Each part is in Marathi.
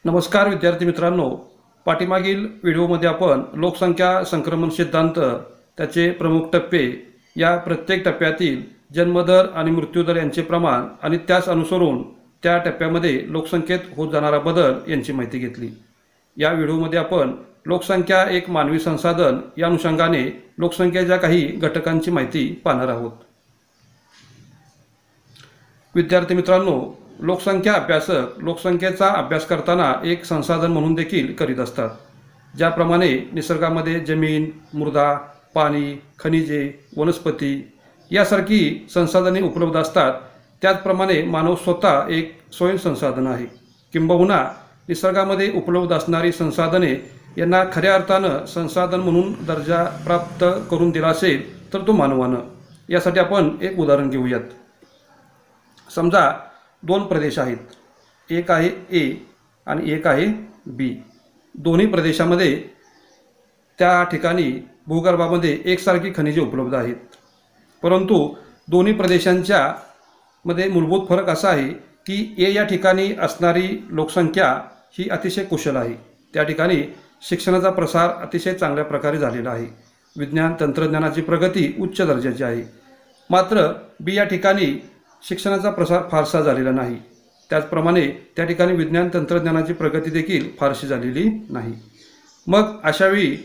नमस्कार विद्यार्थी मित्रांनो, पाठीमागील व्हिडिओमध्ये आपण लोकसंख्या संक्रमण सिद्धांत, त्याचे प्रमुख टप्पे, या प्रत्येक टप्प्यातील जन्मदर आणि मृत्यूदर यांचे प्रमाण आणि त्यास अनुसरून त्या टप्प्यामध्ये लोकसंख्येत होत जाणारा बदल यांची माहिती घेतली। या व्हिडिओमध्ये आपण लोकसंख्या एक मानवी संसाधन या अनुषंगाने लोकसंख्येच्या काही घटकांची माहिती पाहणार आहोत। विद्यार्थी मित्रांनो, लोकसंख्या अभ्यासक लोकसंख्येचा अभ्यास करताना एक संसाधन म्हणून देखील करीत असतात। ज्याप्रमाणे निसर्गामध्ये जमीन, मृदा, पाणी, खनिजे, वनस्पती यासारखी संसाधने उपलब्ध असतात, त्याचप्रमाणे मानव स्वतः एक स्वयंसंसाधन आहे। किंबहुना निसर्गामध्ये उपलब्ध असणारी संसाधने यांना खऱ्या अर्थानं संसाधन म्हणून दर्जा प्राप्त करून दिला असेल तर तो मानवानं। यासाठी आपण एक उदाहरण घेऊयात। समजा दोन प्रदेश आहेत, एक आहे ए आणि एक आहे बी। दोन्ही प्रदेशामध्ये त्या ठिकाणी भूगर्भामध्ये एकसारखी खनिजे उपलब्ध आहेत, परंतु दोन्ही प्रदेशांच्या मध्ये मूलभूत फरक असा आहे की ए या ठिकाणी असणारी लोकसंख्या ही अतिशय कुशल आहे। त्या ठिकाणी शिक्षणाचा प्रसार अतिशय चांगल्या प्रकारे झालेला आहे, विज्ञान तंत्रज्ञानाची प्रगती उच्च दर्जाची आहे। मात्र बी या ठिकाणी शिक्षणाचा प्रसार फारसा झालेला नाही, त्याचप्रमाणे त्या ठिकाणी विज्ञान तंत्रज्ञानाची प्रगती देखील फारशी झालेली नाही। मग अशावेळी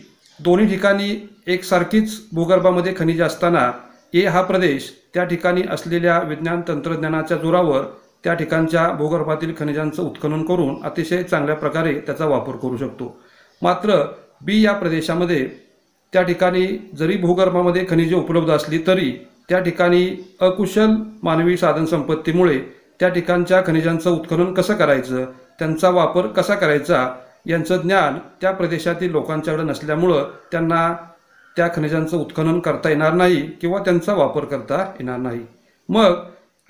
दोन्ही ठिकाणी एकसारखीच भूगर्भामध्ये खनिजे असताना ए हा प्रदेश त्या ठिकाणी असलेल्या विज्ञान तंत्रज्ञानाच्या जोरावर त्या ठिकाणच्या भूगर्भातील खनिजांचं उत्खनन करून अतिशय चांगल्या प्रकारे त्याचा वापर करू शकतो। मात्र बी या प्रदेशामध्ये त्या ठिकाणी जरी भूगर्भामध्ये खनिजे उपलब्ध असली तरी त्या ठिकाणी अकुशल मानवी साधनसंपत्तीमुळे त्या ठिकाणच्या खनिजांचं उत्खनन कसं करायचं, त्यांचा वापर कसा करायचा यांचं ज्ञान त्या प्रदेशातील लोकांच्याकडे नसल्यामुळं त्यांना त्या खनिजांचं उत्खनन करता येणार नाही किंवा त्यांचा वापर करता येणार नाही। मग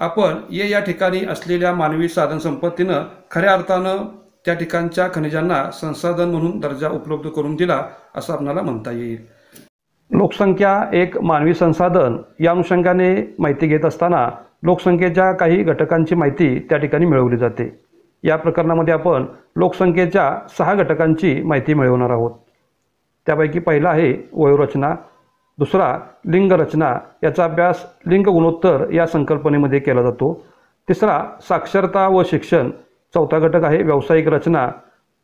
आपण या ठिकाणी असलेल्या मानवी साधनसंपत्तीनं खऱ्या अर्थानं त्या ठिकाणच्या खनिजांना संसाधन म्हणून दर्जा उपलब्ध करून दिला असं आपल्याला म्हणता येईल। लोकसंख्या एक मानवी संसाधन या अनुषंगाने माहिती घेत असताना लोकसंख्येच्या काही घटकांची माहिती त्या ठिकाणी मिळवली जाते। या प्रकरणामध्ये आपण लोकसंख्येच्या 6 घटकांची माहिती मिळवणार आहोत। त्यापैकी पहिला आहे वयोरचना, दुसरा लिंगरचना, याचा अभ्यास लिंग गुणोत्तर या संकल्पनेमध्ये केला जातो। तिसरा साक्षरता व शिक्षण, चौथा घटक आहे व्यावसायिक रचना,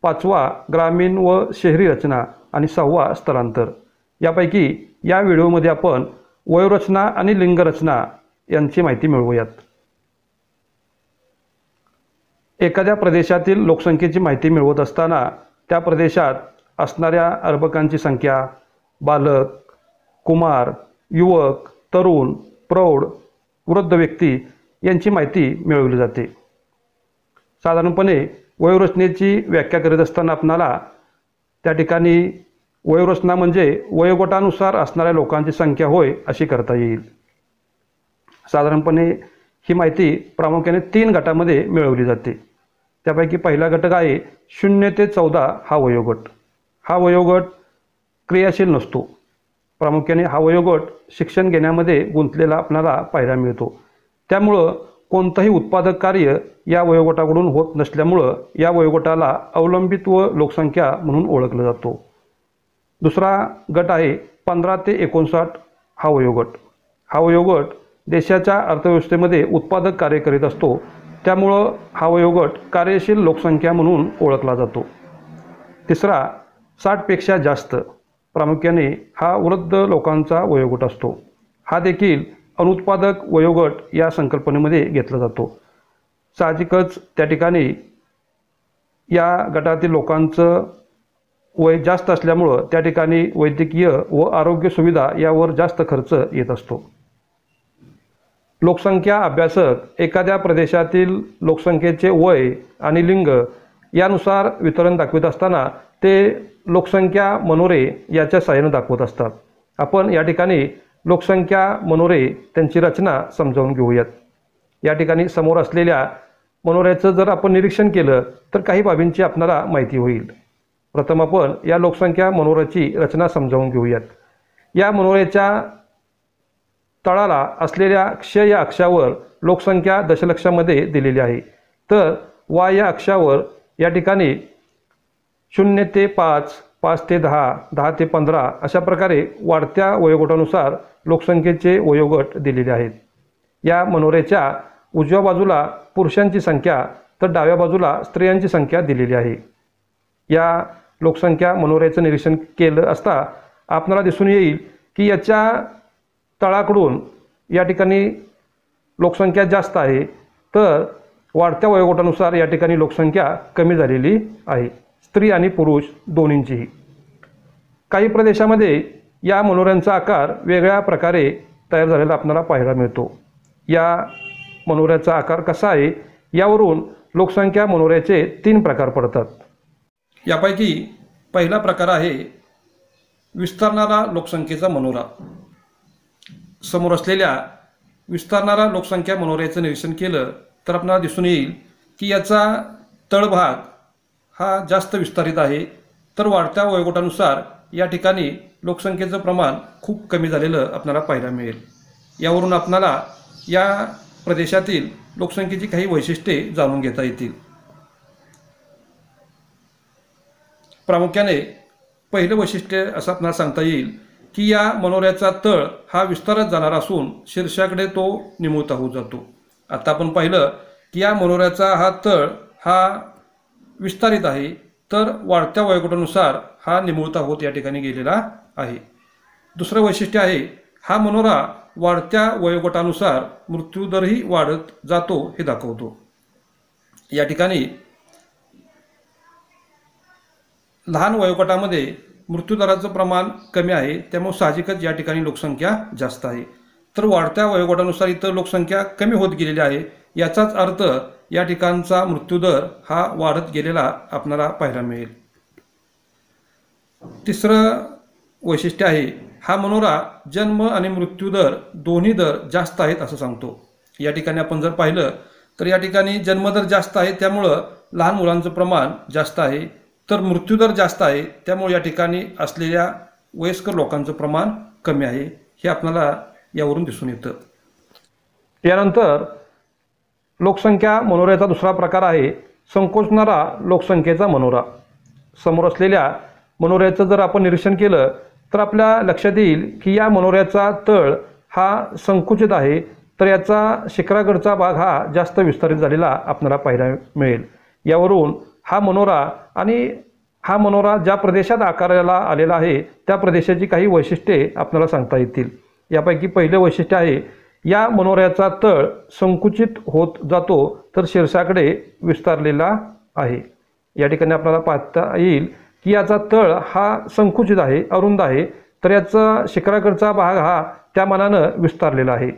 पाचवा ग्रामीण व शहरी रचना आणि 6वा स्थलांतर। यापैकी या व्हिडिओमध्ये आपण वयोरचना आणि लिंगरचना यांची माहिती मिळवूयात। एखाद्या प्रदेशातील लोकसंख्येची माहिती मिळवत असताना त्या प्रदेशात असणाऱ्या अर्भकांची संख्या, बालक, कुमार, युवक, तरुण, प्रौढ, वृद्ध व्यक्ती यांची माहिती मिळवली जाते। साधारणपणे वयोरचनेची व्याख्या करीत असताना आपणाला त्या ठिकाणी वयोरचना म्हणजे वयोगटानुसार असणाऱ्या लोकांची संख्या होय अशी करता येईल। साधारणपणे ही माहिती प्रामुख्याने 3 गटामध्ये मिळवली जाते। त्यापैकी पहिला घटक आहे 0 ते 14 हा वयोगट। हा वयोगट क्रियाशील नसतो। प्रामुख्याने हा वयोगट शिक्षण घेण्यामध्ये गुंतलेला आपल्याला पाहायला मिळतो। त्यामुळं कोणतंही उत्पादक कार्य या वयोगटाकडून होत नसल्यामुळं या वयोगटाला अवलंबित्व लोकसंख्या म्हणून ओळखलं जातो। दुसरा गट आहे 15 ते 59 हा वयोगट। हा वयोगट देशाच्या अर्थव्यवस्थेमध्ये उत्पादक कार्य करीत असतो, त्यामुळं हा वयोगट कार्यशील लोकसंख्या म्हणून ओळखला जातो। तिसरा 60 पेक्षा जास्त, प्रामुख्याने हा वृद्ध लोकांचा वयोगट असतो। हा देखील अनुत्पादक वयोगट या संकल्पनेमध्ये घेतला जातो। साहजिकच त्या ठिकाणी या गटातील लोकांचं वय जास्त असल्यामुळं त्या ठिकाणी वैद्यकीय व आरोग्य सुविधा यावर जास्त खर्च येत असतो। लोकसंख्या अभ्यासक एखाद्या प्रदेशातील लोकसंख्येचे वय आणि लिंग यानुसार वितरण दाखवित असताना ते लोकसंख्या मनोरे याच्या सहाय्याने दाखवत असतात। आपण या ठिकाणी लोकसंख्या मनोरे त्यांची रचना समजावून घेऊयात। या ठिकाणी समोर असलेल्या मनोऱ्याचं जर आपण निरीक्षण केलं तर काही बाबींची आपल्याला माहिती होईल। प्रथम आपण या लोकसंख्या मनोऱ्याची रचना समजावून घेऊयात। या मनोऱ्याच्या तळाला असलेल्या क्ष या अक्षावर लोकसंख्या दशलक्षामध्ये दिलेली आहे, तर वाय या अक्षावर या ठिकाणी 0 ते 5, 5 ते 10, 10 ते 15 अशा प्रकारे वाढत्या वयोगटानुसार लोकसंख्येचे वयोगट दिलेले आहेत. या मनोऱ्याच्या उजव्या बाजूला पुरुषांची संख्या तर डाव्या बाजूला स्त्रियांची संख्या दिलेली आहे. या लोकसंख्या मनोऱ्याचं निरीक्षण केलं असता आपल्याला दिसून येईल की याच्या तळाकडून या ठिकाणी लोकसंख्या जास्त आहे, तर वाढत्या वयोगटानुसार या ठिकाणी लोकसंख्या कमी झालेली आहे, स्त्री आणि पुरुष दोन्हींचीही. काही प्रदेशामध्ये या मनोऱ्यांचा आकार वेगळ्या प्रकारे तयार झालेला आपल्याला पाहायला मिळतो. या मनोऱ्याचा आकार कसा आहे यावरून लोकसंख्या मनोऱ्याचे 3 प्रकार पडतात. यापैकी पहिला प्रकार आहे विस्तारणारा लोकसंख्येचा मनोरा. समोर असलेल्या विस्तारणारा लोकसंख्या मनोऱ्याचं निरीक्षण केलं तर आपल्याला दिसून येईल की याचा तळभाग हा जास्त विस्तारित आहे, तर वाढत्या वयोगटानुसार या ठिकाणी लोकसंख्येचं प्रमाण खूप कमी झालेलं आपल्याला पाहायला मिळेल. यावरून आपल्याला या प्रदेशातील लोकसंख्येची काही वैशिष्ट्ये जाणून घेता येतील. प्रामुख्याने पहिलं वैशिष्ट्य असं आपल्याला सांगता येईल की या मनोऱ्याचा तळ हा विस्तारत जाणारा असून शीर्षाकडे तो निमुळता होत जातो. आता आपण पाहिलं की या मनोऱ्याचा हा तळ हा विस्तारित आहे, तर वाढत्या वयोगटानुसार हा निमुळता होत या ठिकाणी गेलेला आहे. दुसरं वैशिष्ट्य आहे हा मनोरा वाढत्या वयोगटानुसार मृत्यूदरही वाढत जातो हे दाखवतो. या ठिकाणी लहान वयोगटामध्ये मृत्यूदराचं प्रमाण कमी आहे, त्यामुळे साहजिकच या ठिकाणी लोकसंख्या जास्त आहे, तर वाढत्या वयोगटानुसार इतर लोकसंख्या कमी होत गेलेली आहे. याचाच अर्थ या ठिकाणचा मृत्यूदर हा वाढत गेलेला आपल्याला पाहायला मिळेल. तिसरं वैशिष्ट्य आहे हा मनोरा जन्म आणि मृत्यूदर दोन्ही दर जास्त आहेत असं सांगतो. या ठिकाणी आपण जर पाहिलं तर या ठिकाणी जन्मदर जास्त आहे, त्यामुळं लहान मुलांचं प्रमाण जास्त आहे, तर मृत्यूदर जास्त आहे, त्यामुळे या ठिकाणी असलेल्या वयस्कर लोकांचं प्रमाण कमी आहे, हे आपल्याला यावरून दिसून येतं. यानंतर लोकसंख्या मनोऱ्याचा दुसरा प्रकार आहे संकोचणारा लोकसंख्येचा मनोरा. समोर असलेल्या मनोऱ्याचं जर आपण निरीक्षण केलं तर आपल्या लक्षात येईल की या मनोऱ्याचा तळ हा संकुचित आहे, तर याचा शिखराकडचा भाग हा जास्त विस्तारित झालेला आपल्याला पाहायला मिळेल. यावरून हा मनोरा ज्या प्रदेशात आकाराला आलेला आहे त्या प्रदेशाची काही वैशिष्ट्ये आपल्याला सांगता येतील. यापैकी पहिलं वैशिष्ट्य आहे या मनोऱ्याचा तळ संकुचित होत जातो, तर शीर्षाकडे विस्तारलेला आहे. या ठिकाणी आपल्याला पाहता येईल की याचा तळ हा संकुचित आहे, अरुंद आहे, तर याचा शिखराकडचा भाग हा त्या मानानं विस्तारलेला आहे.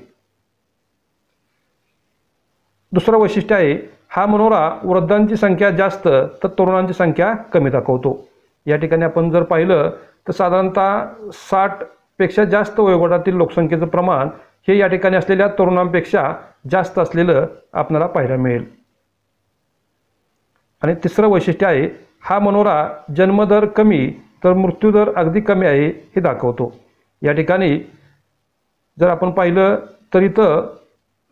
दुसरं वैशिष्ट्य आहे हा मनोरा वृद्धांची संख्या जास्त तर तरुणांची संख्या कमी दाखवतो. या ठिकाणी आपण जर पाहिलं तर साधारणतः 60 पेक्षा जास्त वयोगटातील लोकसंख्येचं प्रमाण हे या ठिकाणी असलेल्या तरुणांपेक्षा जास्त असलेलं आपल्याला पाहायला मिळेल. आणि तिसरं वैशिष्ट्य आहे हा मनोरा जन्मदर कमी तर मृत्यूदर अगदी कमी आहे हे दाखवतो. या ठिकाणी जर आपण पाहिलं तर इथं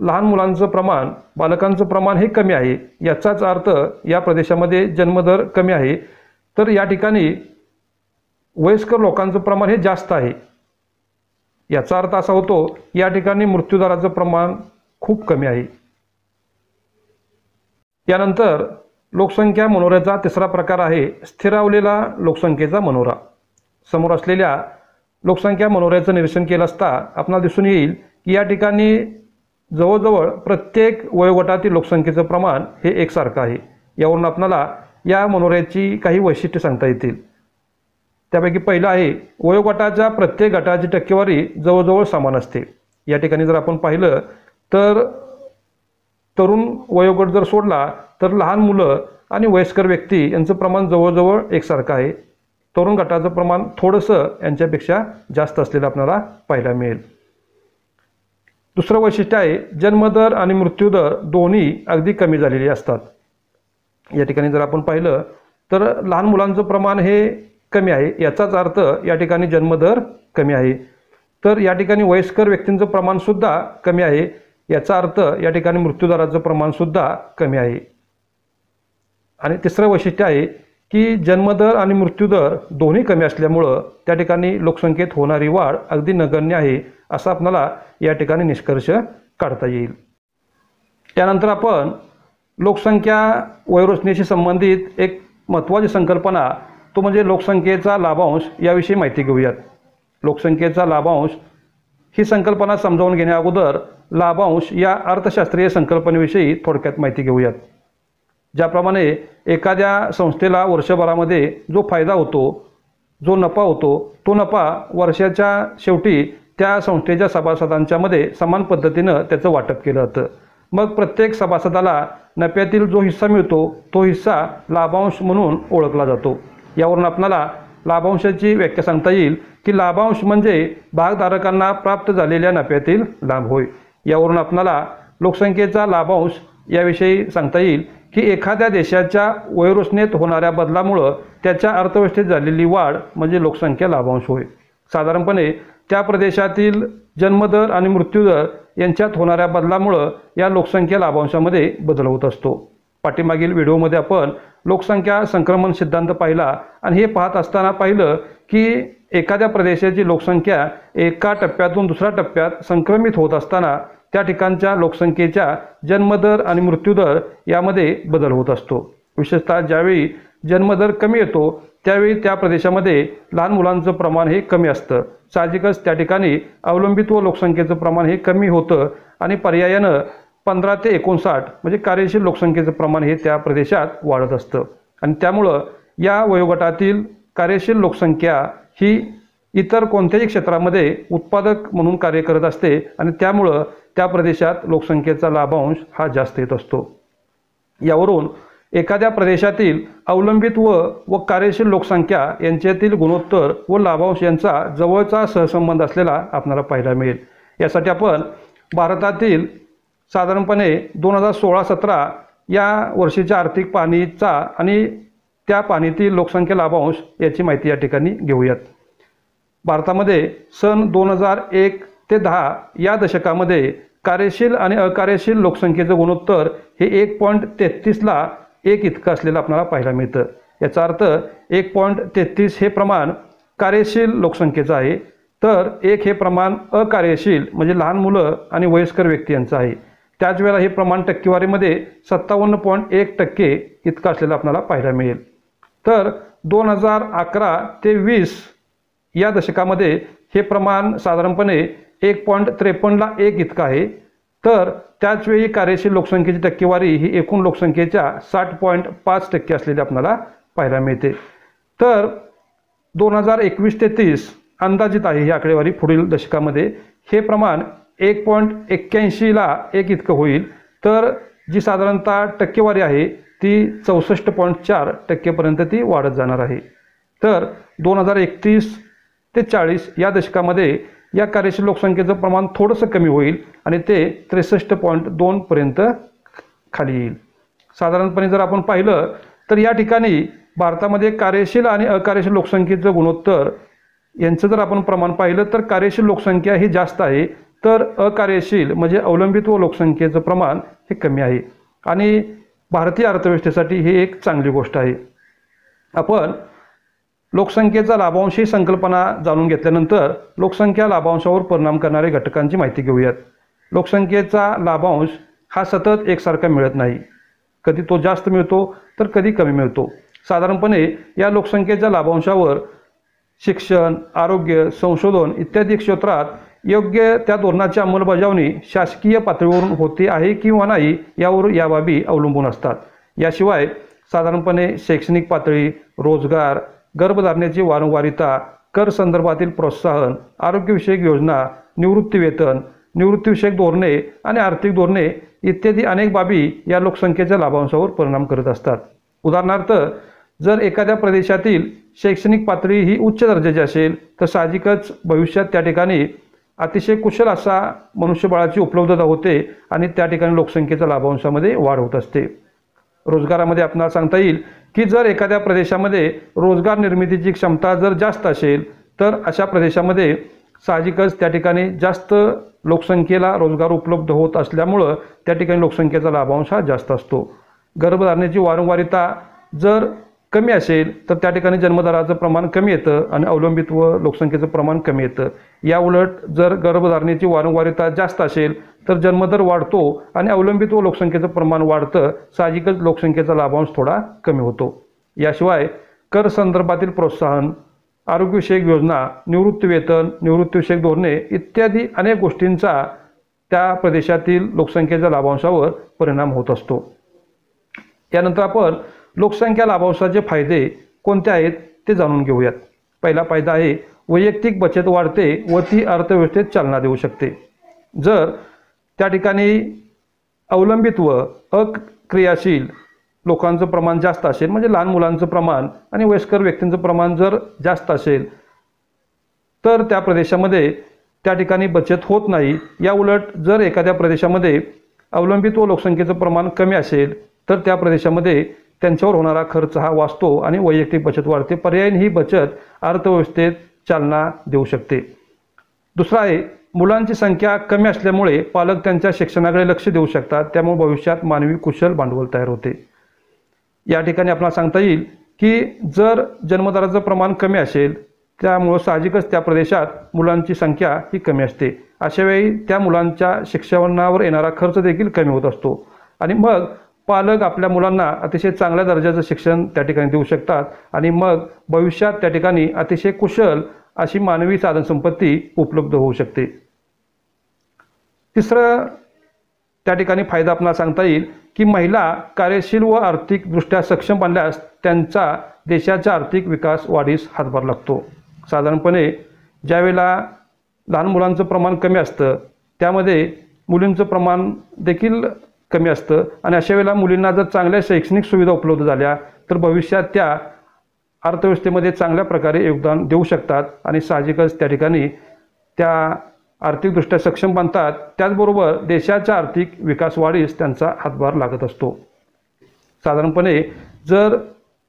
लहान मुलांचं प्रमाण, बालकांचं प्रमाण हे कमी आहे, याचाच अर्थ या प्रदेशामध्ये जन्मदर कमी आहे, तर या ठिकाणी वयस्कर लोकांचं प्रमाण हे जास्त आहे. याचा अर्थ असा होतो या ठिकाणी मृत्यूदराचं प्रमाण खूप कमी आहे. यानंतर लोकसंख्या मनोऱ्याचा तिसरा प्रकार आहे स्थिरावलेला लोकसंख्येचा मनोरा. समोर असलेल्या लोकसंख्या मनोऱ्याचं निरीक्षण केलं असता आपल्याला दिसून येईल की या ठिकाणी जवळजवळ प्रत्येक वयोगटातील लोकसंख्येचं प्रमाण हे एकसारखं आहे. यावरून आपल्याला या मनोऱ्याची काही वैशिष्ट्ये सांगता येतील. त्यापैकी पहिलं आहे वयोगटाच्या प्रत्येक गटाची टक्केवारी जवळजवळ समान असते. या ठिकाणी जर आपण पाहिलं तर तरुण वयोगट जर सोडला तर लहान मुलं आणि वयस्कर व्यक्ती यांचं प्रमाण जवळजवळ एकसारखं आहे. तरुण गटाचं प्रमाण थोडंसं यांच्यापेक्षा जास्त असलेलं आपल्याला पाहायला मिळेल. दुसरं वैशिष्ट्य आहे जन्मदर आणि मृत्यूदर दोन्ही अगदी कमी झालेले असतात. या ठिकाणी जर आपण पाहिलं तर लहान मुलांचं प्रमाण हे कमी आहे, याचाच अर्थ या ठिकाणी जन्मदर कमी आहे, तर या ठिकाणी वयस्कर व्यक्तींचं प्रमाणसुद्धा कमी आहे, याचा अर्थ या ठिकाणी मृत्यूदराचं प्रमाणसुद्धा कमी आहे. आणि तिसरं वैशिष्ट्य आहे की जन्मदर आणि मृत्यूदर दोन्ही कमी असल्यामुळं त्या ठिकाणी लोकसंख्येत होणारी वाढ अगदी नगण्य आहे असा आपल्याला या ठिकाणी निष्कर्ष काढता येईल। त्यानंतर आपण लोकसंख्या वयोरचनेशी संबंधित एक महत्त्वाची संकल्पना तो म्हणजे लोकसंख्येचा लाभांश याविषयी माहिती घेऊयात। लोकसंख्येचा लाभांश ही संकल्पना समजावून घेण्या अगोदर लाभांश या अर्थशास्त्रीय संकल्पनेविषयी थोडक्यात माहिती घेऊयात। ज्याप्रमाणे एखाद्या संस्थेला वर्षभरामध्ये जो फायदा होतो, जो नफा होतो, तो नफा वर्षाच्या शेवटी त्या संस्थेच्या सभासदांच्या मध्ये समान पद्धतीनं त्याचं वाटप केलं जातं। मग प्रत्येक सभासदाला नफ्यातील जो हिस्सा मिळतो तो हिस्सा लाभांश म्हणून ओळखला जातो। यावरून आपल्याला लाभांशाची व्याख्या सांगता येईल की लाभांश म्हणजे भागधारकांना प्राप्त झालेल्या नफ्यातील लाभ होय। यावरून आपल्याला लोकसंख्येचा लाभांश याविषयी सांगता येईल की एखाद्या देशाच्या वयोरचनेत होणाऱ्या बदलामुळे त्याच्या अर्थव्यवस्थेत झालेली वाढ म्हणजे लोकसंख्या लाभांश होय। साधारणपणे त्या प्रदेशातील जन्मदर आणि मृत्यूदर यांच्यात होणाऱ्या बदलामुळे या लोकसंख्या लाभांशामध्ये बदल होत असतो। पाठीमागील व्हिडिओमध्ये आपण लोकसंख्या संक्रमण सिद्धांत पाहिला आणि हे पाहत असताना पाहिलं की एखाद्या प्रदेशाची लोकसंख्या एका टप्प्यातून दुसऱ्या टप्प्यात संक्रमित होत असताना त्या ठिकाणच्या लोकसंख्येच्या जन्मदर आणि मृत्यूदर यामध्ये बदल होत असतो। विशेषतः ज्यावेळी जन्मदर कमी येतो त्यावेळी त्या प्रदेशामध्ये लहान मुलांचं प्रमाण हे कमी असतं। साहजिकच त्या ठिकाणी अवलंबित व लोकसंख्येचं प्रमाण हे कमी होतं आणि पर्यायानं 15 ते 59 म्हणजे कार्यशील लोकसंख्येचं प्रमाण हे त्या प्रदेशात वाढत असतं आणि त्यामुळं या वयोगटातील कार्यशील लोकसंख्या ही इतर कोणत्याही क्षेत्रामध्ये उत्पादक म्हणून कार्य करत असते आणि त्यामुळं त्या प्रदेशात लोकसंख्येचा लाभांश हा जास्त येत असतो। यावरून एखाद्या प्रदेशातील अवलंबित व कार्यशील लोकसंख्या यांच्यातील गुणोत्तर व लाभांश यांचा जवळचा सहसंबंध असलेला आपल्याला पाहायला मिळेल। यासाठी आपण भारतातील साधारणपणे 2016-17 या वर्षीच्या आर्थिक पाहणीचा आणि त्या पाहणीतील लोकसंख्या लाभांश याची माहिती या ठिकाणी घेऊयात। भारतामध्ये सन 2001 ते 10 या दशकामध्ये कार्यशील आणि अकार्यशील लोकसंख्येचं गुणोत्तर हे 1.33 ला 1 इतकं असलेलं आपल्याला पाहायला मिळतं। याचा अर्थ 1.33 हे प्रमाण कार्यशील लोकसंख्येचं आहे, तर 1 हे प्रमाण अकार्यशील म्हणजे लहान मुलं आणि वयस्कर व्यक्ती यांचं आहे। त्याच वेळेला हे प्रमाण टक्केवारीमध्ये 57.1% इतकं असलेलं आपल्याला पाहायला मिळेल। तर 2011 ते 20 या दशकामध्ये हे प्रमाण साधारणपणे 1.53 ला 1 इतकं आहे, तर त्याचवेळी कार्यशील लोकसंख्येची टक्केवारी ही एकूण लोकसंख्येच्या 60.5% असलेली आपल्याला पाहायला मिळते। तर 2021 ते 30 अंदाजित आहे ही आकडेवारी पुढील दशकामध्ये हे प्रमाण 1.81 ला 1 इतकं होईल, तर जी साधारणतः टक्केवारी आहे ती 64.4% पर्यंत ती वाढत जाणार आहे। तर 2031 ते 40 या दशकामध्ये या कार्यशील लोकसंख्येचं प्रमाण थोडंसं कमी होईल आणि ते 63.2 पर्यंत खाली येईल। साधारणपणे जर आपण पाहिलं तर या ठिकाणी भारतामध्ये कार्यशील आणि अकार्यशील लोकसंख्येचं गुणोत्तर यांचं जर आपण प्रमाण पाहिलं तर कार्यशील लोकसंख्या ही जास्त आहे, तर अकार्यशील म्हणजे अवलंबित व लोकसंख्येचं प्रमाण हे कमी आहे आणि भारतीय अर्थव्यवस्थेसाठी ही एक चांगली गोष्ट आहे। आपण लोकसंख्येचा लाभांश ही संकल्पना जाणून घेतल्यानंतर लोकसंख्या लाभांशावर परिणाम करणाऱ्या घटकांची माहिती घेऊयात। लोकसंख्येचा लाभांश हा सतत एकसारखा मिळत नाही, कधी तो जास्त मिळतो तर कधी कमी मिळतो। साधारणपणे या लोकसंख्येच्या लाभांशावर शिक्षण, आरोग्य, संशोधन इत्यादी क्षेत्रात योग्य त्या धोरणाची अंमलबजावणी शासकीय पातळीवरून होते आहे किंवा नाही यावर या बाबी अवलंबून असतात। याशिवाय साधारणपणे शैक्षणिक पातळी, रोजगार, गर्भधारणेची वारंवारिता, कर संदर्भातील प्रोत्साहन, आरोग्यविषयक योजना, निवृत्तीवेतन, निवृत्तीविषयक धोरणे आणि आर्थिक धोरणे इत्यादी अनेक बाबी या लोकसंख्येच्या लाभांशावर परिणाम करत असतात। उदाहरणार्थ जर एखाद्या प्रदेशातील शैक्षणिक पातळी ही उच्च दर्जाची असेल तर साहजिकच भविष्यात त्या ठिकाणी अतिशय कुशल असा मनुष्यबळाची उपलब्धता होते आणि त्या ठिकाणी लोकसंख्येच्या लाभांशामध्ये वाढ होत असते। रोजगारामध्ये आपल्याला सांगता येईल की जर एखाद्या प्रदेशामध्ये रोजगार निर्मितीची क्षमता जर जास्त असेल तर अशा प्रदेशामध्ये साहजिकच त्या ठिकाणी जास्त लोकसंख्येला रोजगार उपलब्ध होत असल्यामुळं त्या ठिकाणी लोकसंख्येचा लाभांश हा जास्त असतो। गर्भधारणेची वारंवारिता जर कमी असेल तर त्या ठिकाणी जन्मदराचं प्रमाण कमी येतं आणि अवलंबित्व लोकसंख्येचं प्रमाण कमी येतं. या उलट जर गर्भधारणेची वारंवारिता जास्त असेल तर जन्मदर वाढतो आणि अवलंबित्व लोकसंख्येचं प्रमाण वाढतं. साहजिकच लोकसंख्येचा लाभांश थोडा कमी होतो. याशिवाय कर संदर्भातील प्रोत्साहन, आरोग्यविषयक योजना, निवृत्तीवेतन, निवृत्तीविषयक धोरणे इत्यादी अनेक गोष्टींचा त्या प्रदेशातील लोकसंख्येच्या लाभांशावर परिणाम होत असतो. यानंतर आपण लोकसंख्या लाभांशाचे फायदे कोणते आहेत ते जाणून घेऊयात. पहिला फायदा आहे वैयक्तिक बचत वाढते व ती अर्थव्यवस्थेत चालना देऊ शकते. जर त्या ठिकाणी अवलंबित्व अक्रियाशील लोकांचं प्रमाण जास्त असेल, म्हणजे लहान मुलांचं प्रमाण आणि वयस्कर व्यक्तींचं प्रमाण जर जास्त असेल तर त्या प्रदेशामध्ये त्या ठिकाणी बचत होत नाही. या उलट जर एखाद्या प्रदेशामध्ये अवलंबित्व लोकसंख्येचं प्रमाण कमी असेल तर त्या प्रदेशामध्ये त्यांच्यावर होणारा खर्च हा वाचतो आणि वैयक्तिक बचत वाढते. पर्यायीने ही बचत अर्थव्यवस्थेत चालना देऊ शकते. दुसरा आहे मुलांची संख्या कमी असल्यामुळे पालक त्यांच्या शिक्षणाकडे लक्ष देऊ शकतात. त्यामुळे भविष्यात मानवी कुशल भांडवल तयार होते. या ठिकाणी आपल्याला सांगता येईल की जर जन्मदराचं प्रमाण कमी असेल त्यामुळं साहजिकच त्या प्रदेशात मुलांची संख्या ही कमी असते. अशावेळी त्या मुलांच्या शिक्षणावर येणारा खर्च देखील कमी होत असतो आणि मग पालक आपल्या मुलांना अतिशय चांगल्या दर्जाचं शिक्षण त्या ठिकाणी देऊ शकतात आणि मग भविष्यात त्या ठिकाणी अतिशय कुशल अशी मानवी साधनसंपत्ती उपलब्ध होऊ शकते. तिसरं त्या ठिकाणी फायदा आपल्याला सांगता येईल की महिला कार्यशील व आर्थिकदृष्ट्या सक्षम बनल्यास त्यांचा देशाचा आर्थिक विकास वाढीस हातभार लागतो. साधारणपणे ज्यावेळेला लहान मुलांचं प्रमाण कमी असतं त्यामध्ये मुलींचं प्रमाण देखील कमी असतं आणि अशा वेळेला मुलींना जर चांगल्या शैक्षणिक सुविधा उपलब्ध झाल्या तर भविष्यात त्या अर्थव्यवस्थेमध्ये चांगल्या प्रकारे योगदान देऊ शकतात आणि साहजिकच त्या ठिकाणी त्या आर्थिकदृष्ट्या सक्षम बनतात. त्याचबरोबर देशाच्या आर्थिक विकास वाढीस त्यांचा हातभार लागत असतो. साधारणपणे जर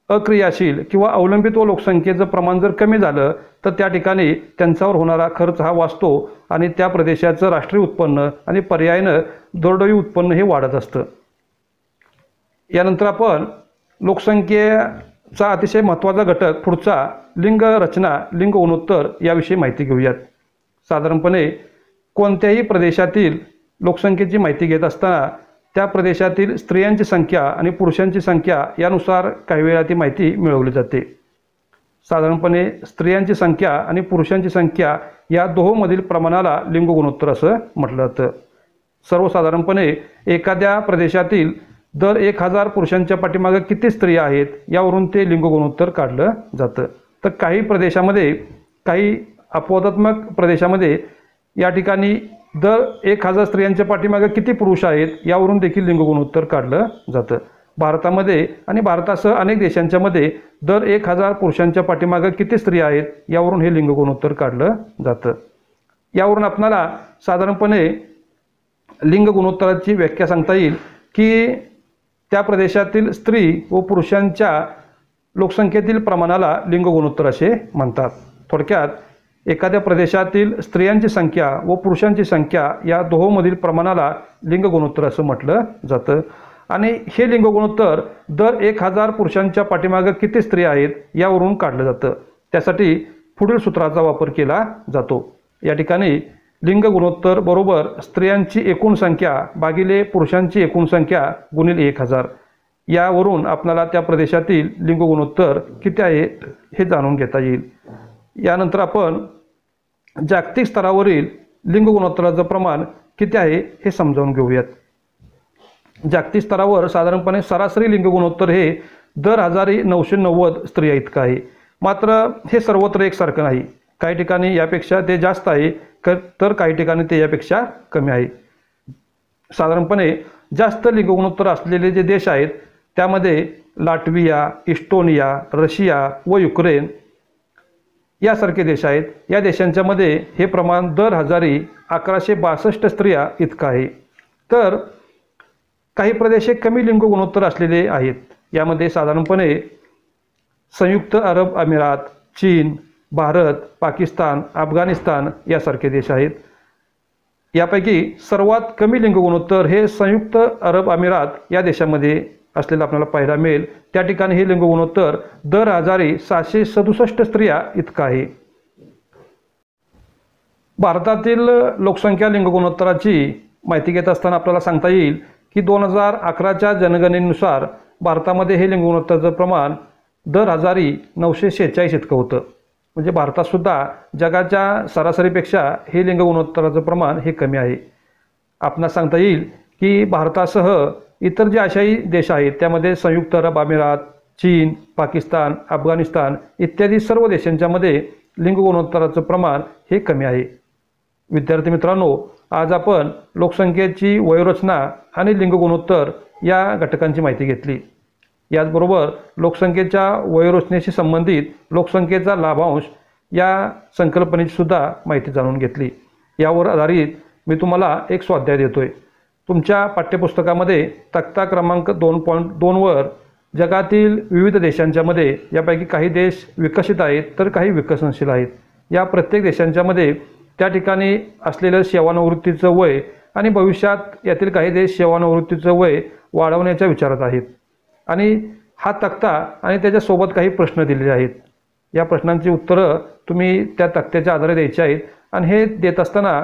अक्रियाशील किंवा अवलंबित्व लोकसंख्येचं प्रमाण जर कमी झालं तर त्या ठिकाणी त्यांच्यावर होणारा खर्च हा वाचतो आणि त्या प्रदेशाचं राष्ट्रीय उत्पन्न आणि पर्यायानं दरडोई उत्पन्न हे वाढत असतं. यानंतर आपण लोकसंख्येचा अतिशय महत्त्वाचा घटक पुढचा लिंग रचना, लिंग गुणोत्तर याविषयी माहिती घेऊयात. साधारणपणे कोणत्याही प्रदेशातील लोकसंख्येची माहिती घेत असताना त्या प्रदेशातील स्त्रियांची संख्या आणि पुरुषांची संख्या यानुसार काही वेळा ती माहिती मिळवली जाते. साधारणपणे स्त्रियांची संख्या आणि पुरुषांची संख्या या दोहोंमधील प्रमाणाला लिंग गुणोत्तर असं म्हटलं जातं. सर्वसाधारणपणे एखाद्या प्रदेशातील दर 1000 पुरुषांच्या पाठीमागे किती स्त्रिया आहेत यावरून ते लिंग गुणोत्तर काढलं जातं. तर काही प्रदेशामध्ये, काही अपवादात्मक प्रदेशामध्ये या ठिकाणी दर 1000 स्त्रियांच्या पाठीमागे किती पुरुष आहेत यावरून देखील लिंग गुणोत्तर काढलं जातं. भारतामध्ये आणि भारतासह अनेक देशांच्यामध्ये दर 1000 पुरुषांच्या पाठीमागे किती स्त्रिया आहेत यावरून हे लिंग गुणोत्तर काढलं जातं. यावरून आपल्याला साधारणपणे लिंग गुणोत्तराची व्याख्या सांगता येईल की त्या प्रदेशातील स्त्री व पुरुषांच्या लोकसंख्येतील प्रमाणाला लिंग गुणोत्तर असे म्हणतात. थोडक्यात एखाद्या प्रदेशातील स्त्रियांची संख्या व पुरुषांची संख्या या दोहोंमधील प्रमाणाला लिंग गुणोत्तर असं म्हटलं जातं आणि हे लिंग गुणोत्तर दर 1000 पुरुषांच्या पाठीमागे किती स्त्रिया आहेत यावरून काढलं जातं. त्यासाठी पुढील सूत्राचा वापर केला जातो. या ठिकाणी लिंग गुणोत्तर बरोबर स्त्रियांची एकूण संख्या भागिले पुरुषांची एकूण संख्या गुणिले 1000 यावरून आपल्याला त्या प्रदेशातील लिंग गुणोत्तर किती आहे हे जाणून घेता येईल. यानंतर आपण जागतिक स्तरावरील लिंग गुणोत्तराचं प्रमाण किती आहे हे समजावून घेऊयात. जागतिक स्तरावर साधारणपणे सरासरी लिंग गुणोत्तर हे दर 1990 स्त्रिया इतकं आहे. मात्र हे सर्वत्र एकसारखं नाही. काही ठिकाणी यापेक्षा ते जास्त आहे तर काही ठिकाणी ते यापेक्षा कमी आहे. साधारणपणे जास्त लिंग गुणोत्तर असलेले जे देश आहेत त्यामध्ये लाटविया, इस्टोनिया, रशिया व युक्रेन यासारखे देश आहेत. या देशांच्यामध्ये हे प्रमाण दर 1162 स्त्रिया इतकं आहे. तर काही प्रदेश कमी लिंग गुणोत्तर असलेले आहेत. यामध्ये साधारणपणे संयुक्त अरब अमिरात, चीन, भारत, पाकिस्तान, अफगाणिस्तान यासारखे देश आहेत. यापैकी सर्वात कमी लिंग गुणोत्तर हे संयुक्त अरब अमिरात या देशामध्ये असलेलं आपल्याला पाहायला मिळेल। त्या ठिकाणी हे लिंग गुणोत्तर दर आजारी 767 स्त्रिया इतका आहे। भारतातील लोकसंख्या लिंग गुणोत्तराची माहिती घेत असताना आपल्याला सांगता येईल की 2011च्या जनगणनेनुसार भारतामध्ये हे लिंग गुणोत्तराचं प्रमाण दर आजारी 946 इतकं होतं। म्हणजे भारतातसुद्धा जगाच्या सरासरीपेक्षा हे लिंग गुणोत्तराचं प्रमाण हे कमी आहे। आपणास सांगता येईल की भारतासह इतर जे आशियाई देश आहेत त्यामध्ये संयुक्त अरब अमिरात, चीन, पाकिस्तान, अफगाणिस्तान इत्यादी सर्व देशांच्यामध्ये लिंग गुणोत्तराचं प्रमाण हे कमी आहे। विद्यार्थी मित्रांनो, आज आपण लोकसंख्येची वयोरचना आणि लिंग गुणोत्तर या घटकांची माहिती घेतली। याचबरोबर लोकसंख्येच्या वयोरचनेशी संबंधित लोकसंख्येचा लाभांश या संकल्पनेची सुद्धा माहिती जाणून घेतली। यावर आधारित मी तुम्हाला एक स्वाध्याय देतोय। तुमच्या पाठ्यपुस्तकामध्ये तक्ता क्रमांक 2.2 वर जगातील विविध देशांच्यामध्ये यापैकी काही देश विकसित आहेत तर काही विकसनशील आहेत। या प्रत्येक देशांच्यामध्ये त्या ठिकाणी असलेलं सेवानिवृत्तीचं वय आणि भविष्यात यातील काही देश सेवानिवृत्तीचं वय वाढवण्याच्या विचारात आहेत। आणि हा तक्ता आणि त्याच्यासोबत काही प्रश्न दिलेले आहेत। या प्रश्नांची उत्तरं तुम्ही त्या तक्त्याच्या आधारे द्यायची आहेत। आणि हे देत असताना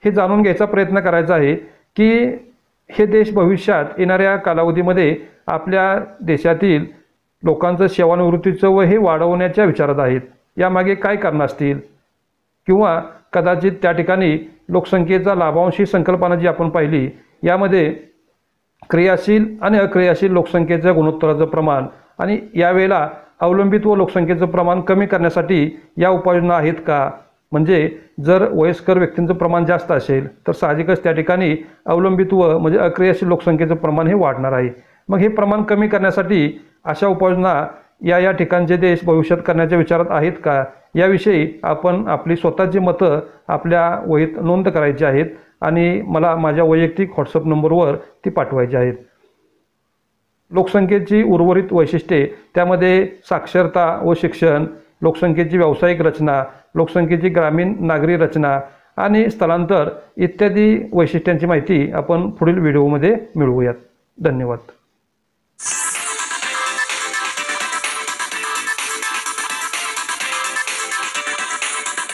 हे जाणून घ्यायचा प्रयत्न करायचा आहे की हे देश भविष्यात येणाऱ्या कालावधीमध्ये आपल्या देशातील लोकांचं सेवानिवृत्तीचं वय हे वाढवण्याच्या विचारात आहेत। यामागे काय कारणं असतील किंवा कदाचित त्या ठिकाणी लोकसंख्येचा लाभांश ही संकल्पना जी आपण पाहिली यामध्ये क्रियाशील आणि अक्रियाशील लोकसंख्येच्या गुणोत्तराचं प्रमाण आणि यावेळेला अवलंबित्व लोकसंख्येचं प्रमाण कमी करण्यासाठी या उपाययोजना आहेत का? म्हणजे जर वयस्कर व्यक्तींचं प्रमाण जास्त असेल तर साहजिकच त्या ठिकाणी अवलंबित्व म्हणजे अक्रियाशील लोकसंख्येचं प्रमाण हे वाढणार आहे। मग हे प्रमाण कमी करण्यासाठी अशा उपाययोजना या ठिकाणचे देश भविष्यात करण्याच्या विचारात आहेत का? याविषयी आपण आपली स्वतःची मतं आपल्या वहीत नोंद करायची आहेत आणि मला माझ्या वैयक्तिक व्हॉट्सअप नंबरवर ती पाठवायची आहेत। लोकसंख्येची उर्वरित वैशिष्ट्ये त्यामध्ये साक्षरता व शिक्षण, लोकसंख्येची व्यावसायिक रचना, लोकसंख्येची ग्रामीण नागरी रचना आणि स्थलांतर इत्यादी वैशिष्ट्यांची माहिती आपण पुढील व्हिडिओमध्ये मिळवूयात। धन्यवाद।